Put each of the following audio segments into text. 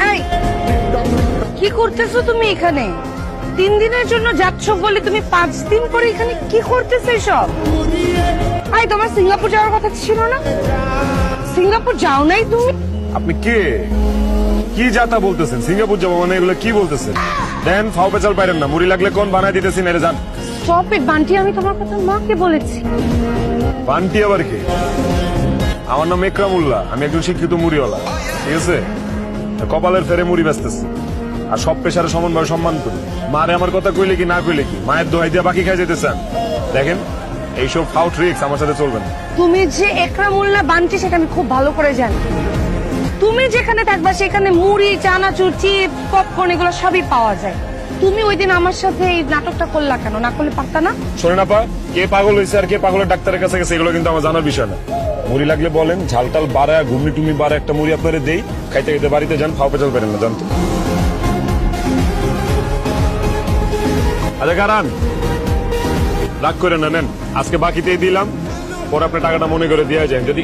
এই, কি করতেছো তুমি এখানে? 3 দিনের জন্য যাচ্ছ বলে তুমি 5 দিন পরে এখানে কি করতেছো এসব? আই, তোমার সিঙ্গাপুর যাওয়ার কথা ছিল না? সিঙ্গাপুর যাও নাই তুমি? আপনি কে? কি যাতা বলতেছেন? সিঙ্গাপুর যাবো মানে এগুলো কি বলতেছেন? দেন ফাও পেঁচাল পাইরেন না, মুড়ি লাগলে কোন বানাই দিতেছি না যান। স্টপ ইট বান্টি, আমি তোমার কথা মাকে বলেছি। বান্টি আবার কি? আমার নাম একরামুল্লাহ, আমি একজন শিক্ষিত মুড়িওয়ালা, ঠিক আছে? কপালের ফেরে মুড়ি বেচতেছি আর সব পেশারে সমানভাবে সম্মান করি। মারে আমার কথা কইলে কি না কইলে কি, মায়ের দোহাই দিয়ে বাকি খাই যেতে চান? দেখেন, এইসব ফাউ ট্রিক্স আমার সাথে চলবে না। তুমি যে একরামুল্লাহ বান্টি সেটা আমি খুব ভালো করে জানি। তুমি যেখানে থাকবা সেখানে মুড়ি, চানাচুর, চিপ, পপকর্ন এগুলো সবই পাওয়া যায়। তুমি ওই দিন আমার সাথে এই নাটকটা করলা কেন? না করলে পারতা না? শোনেন আপা, কে পাগল হয়েছে আর কে পাগলের ডাক্তারের কাছে গেছে এগুলো কিন্তু আমার জানার বিষয় না। মুড়ি লাগলে বলেন, ঝালটাল বাড়ায় ঘুমনি টুমি বাড়ায় একটা মুড়ি আপনারা দেই, খাইতে খাইতে বাড়িতে যান, ফাও পেঁচাল পারেন না জানতো। আচ্ছা কারান, রাগ করে না, নেন আজকে বাকিতেই দিলাম, পরে আপনার টাকাটা মনে করে দিয়ে যান। যদি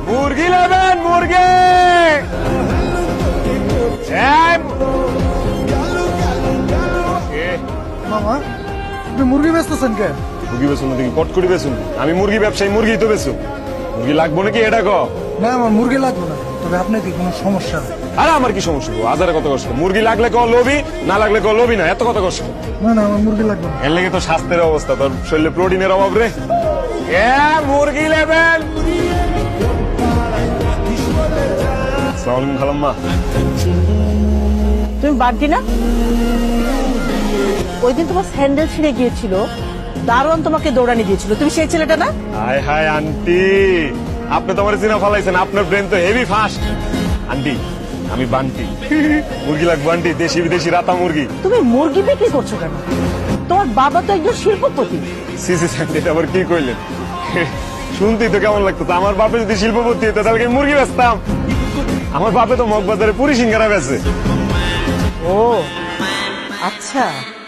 মুরগি নেবেন, মুরগি মামা, আপনি মুরগি বেচতেছেন কে? মুরগি বেচুন না দেখি, কট করে বেচুন। আমি মুরগি ব্যবসায়ী, মুরগি তো বেচুন। মুরগি লাগবো নাকি এটা ক? না, আমার মুরগি লাগবে না, তবে আপনার কি কোনো সমস্যা? আরে আমার কি সমস্যা? হাজারে কত কষ্ট। মুরগি লাগলে ক লোভি, না লাগলে ক লোভি না, এত কত কষ্ট। না না, আমার মুরগি লাগবে না। এর লেগে তো স্বাস্থ্যের অবস্থা, তোর শরীরে প্রোটিনের অভাব রে। মুরগি নেবেন। আসসালামু আলাইকুম খালাম্মা। তুমি বাড়তি না? ওই দিন তোমার স্যান্ডেল ছিঁড়ে গিয়েছিল, দারোয়ান তোমাকে দৌড়ানি দিয়েছিল, তুমি সেই ছেলেটা না? হায় হায় আন্টি, আপনি তো আমার চিনা ফালাইছেন, আপনার ব্রেন তো হেভি ফাস্ট। আন্টি, আমি বান্টি। মুরগি লাগবে আন্টি, দেশি বিদেশি রাতা মুরগি। তুমি মুরগি বিক্রি করছো কেন? তোমার বাবা তো একজন শিল্পপতি। সিসি আন্টি, এটা আবার কি কইলেন? শুনতেই তো কেমন লাগতো। আমার বাপে যদি শিল্পপতি হতো তাহলে কি মুরগি বেচতাম? আমার বাপে তো মগবাজারে পুরি সিঙ্গারা বেচে। ও আচ্ছা,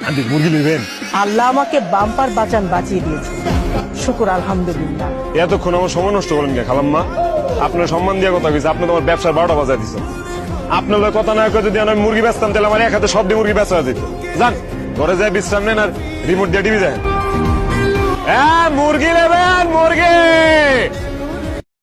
আন্টি মুরগি নেবেন? আল্লাহ আমাকে বাম্পার বাঁচান বাঁচিয়ে দিয়েছে, শুকুর আলহামদুলিল্লাহ। এতক্ষণ আমার সময় নষ্ট করেন কে খালাম্মা? আপনার সম্মান দিয়ে কথা কইছে, আপনি তোমার ব্যবসার 12টা বাজায় দিচ্ছেন। আপনার লোক কথা না কয়ে যদি আমি মুরগি বেচতাম তাহলে আমার এক হাতে সব দিয়ে মুরগি বেচা যেত। যান ঘরে যায় বিশ্রাম নেন আর রিমোট দিয়ে টিভি দেখেন। মুরগি নেবেন, মুরগি।